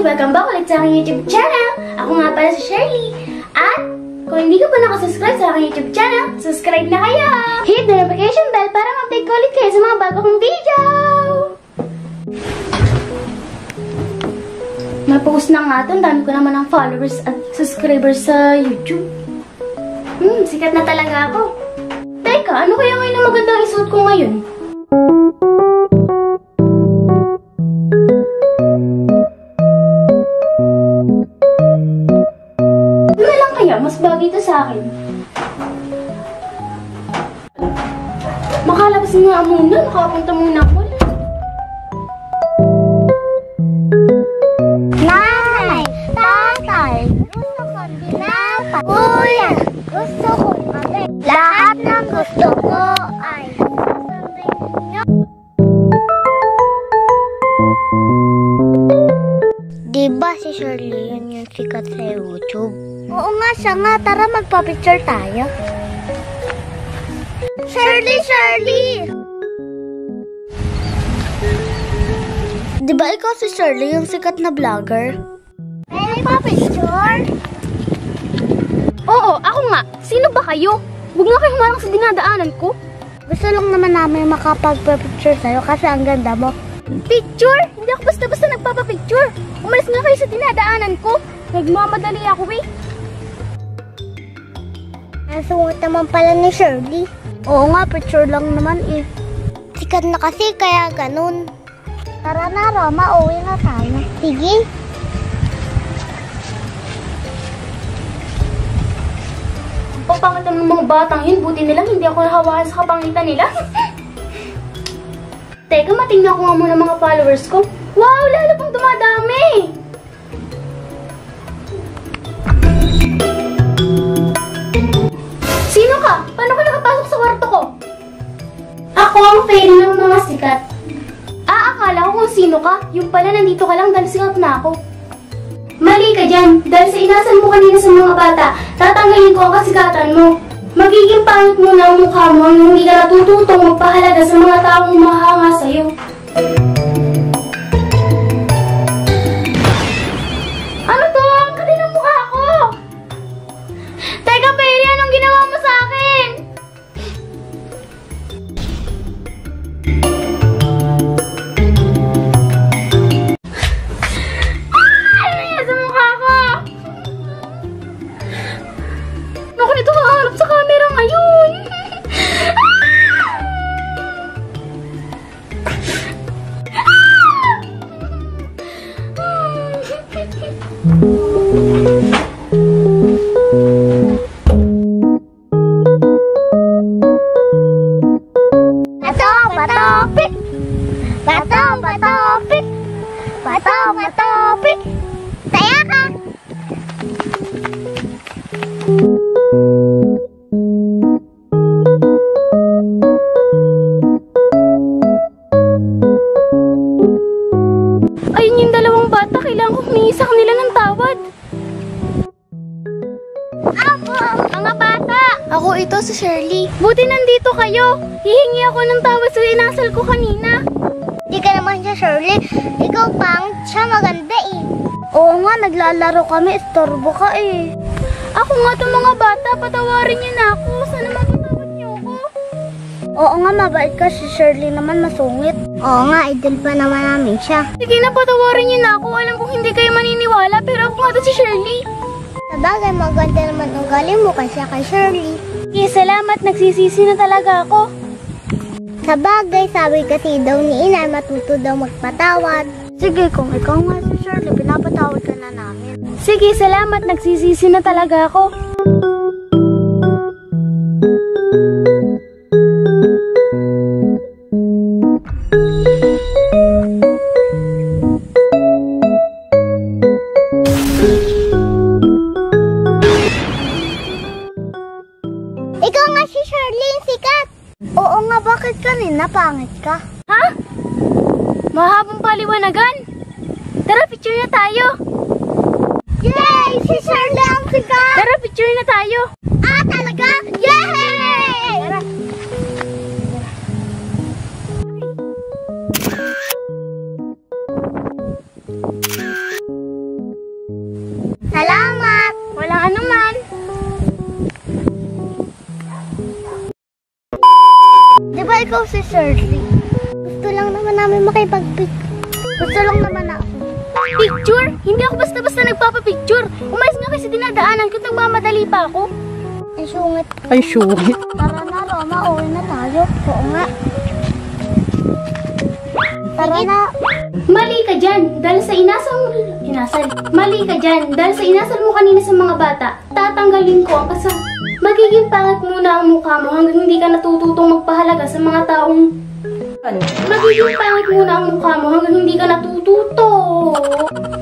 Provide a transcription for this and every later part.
Welcome back ulit sa aking YouTube channel! Ako nga pala si Shirley. At kung hindi ka pa nakasubscribe sa aking YouTube channel, subscribe na kayo! Hit the notification bell para ma-update ko ulit kayo sa mga bago kong video! Ma-post na nga ito. Ang dami ko naman ng followers at subscribers sa YouTube. Sikat na talaga ako. Teka, ano kaya ngayon ang magandang isuot ko ngayon? Mas bagay ito sa akin. Makalabas nga muna. Makapunta muna ako. Nanay! Tatay! Gusto ko binata. Kuya! Gusto ko kape. Lahat ng gusto ko ay sabihin niyo. Diba si Shirley yun yung sikat sa YouTube? Oo nga siya nga. Tara magpa-picture tayo. Shirley! Shirley! Diba ikaw si Shirley yung sikat na vlogger? May pa-picture? Oo, ako nga. Sino ba kayo? Huwag nga kayo humarang sa dinadaanan ko. Gusto lang naman namin makapag-picture sa'yo kasi ang ganda mo. Picture? Hindi ako basta-basta nagpapapicture. Umalis nga kayo sa dinadaanan ko. Nagmamadali ako eh. Nasungot naman pala ni Shirley. Oo nga, picture lang naman eh. Sikat na kasi kaya ganun. Tara na, Roma, uwi na tayo. Sige. Pagpangat ng mga batang yun, buti nilang hindi ako nahawakan sa kapangitan nila. Teka, matingnan ko nga muna mga followers ko. Wow, lalo pang dumadami! Sino ka? Paano ka nakapasok sa kwarto ko? Ako ang fairy ng mga sikat. Akala ko kung sino ka. Yung pala nandito ka lang dahil sikat na ako. Mali ka dyan. Dahil sa inasal mo kanina sa mga bata, tatanggalin ko ang kasikatan mo. Magiging pangit mo na ang mukha mo hanggang hindi ka natututong magpahalaga sa mga taong humahanga sa'yo. Ano to? Ang kati ng mukha ko! Teka, Peri, anong ginawa mo sa akin? Ano yan sa mukha ko? Naku, nito haharap sa camera ngayon. Batopik! Batopik! Batopik! Saya ka! Ayun yung dalawang bata, kailangan ko humingi sa kanila ng tawad. Apo! Mga bata! Ako ito si Shirley. Buti nandito kayo. Hihingi ako ng tawad sa inasal ko kanina. Di ka naman siya, Shirley. Ikaw pang siya maganda eh. Oo nga, naglalaro kami. Istorbo ka eh. Ako nga itong mga bata, patawarin niyo na ako. Sana mapatawad niyo ako. Oo nga, mabait ka. Si Shirley naman masungit. Oo nga, idol pa naman namin siya. Sige na, patawarin niyo na ako. Alam kong hindi kayo maniniwala, pero ako nga ito si Shirley. Sabagay, maganda naman ang galing mo kasi kay Shirley. Salamat, nagsisisi na talaga ako. Sabagay, sabi kasi daw ni Inay, matuto daw magpatawad. Sige, kung ikaw nga si Shirley, pinapatawad ka na namin. Sige, salamat, nagsisisi na talaga ako. Ikaw nga si Shirley, sikat! Oo nga, bakit kanina pangit ka? Ha? Mahabang paliwanagan? Tara, picture na tayo. Yay! Si Shirley ang sikat! Tara, picture na tayo. Ah, talaga? Yay! Tara. Shirley. Gusto lang naman namin Gusto lang naman ako. Picture? Hindi ako basta-basta nagpapapicture. Umalis nga kasi dinadaanan ko at nagmamadali pa ako. Ang sungit. Ay, sungit. Tara na, Roma. Uwi na tayo. Oo nga. Tara na. Mali ka dyan, dahil sa Mali ka dyan, dahil sa inasal mo kanina sa mga bata, tatanggalin ko ang magiging pangit muna ang mukha mo hanggang hindi ka natututong magpahalaga sa mga taong... Magiging pangit muna ang mukha mo hanggang hindi ka natututo.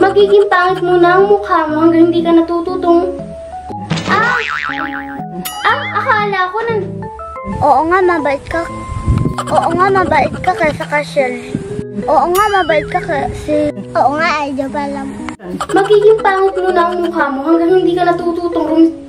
Magiging pangit muna ang mukha mo hanggang hindi ka natututong... akala ko Oo nga, mabait ka. Oo nga, mabait ka kaysa ka, Shirley. Oo nga, mabait ka kasi... Oo nga, ay, diba lang. Magiging pangit muna ang mukha mo hanggang hindi ka natututong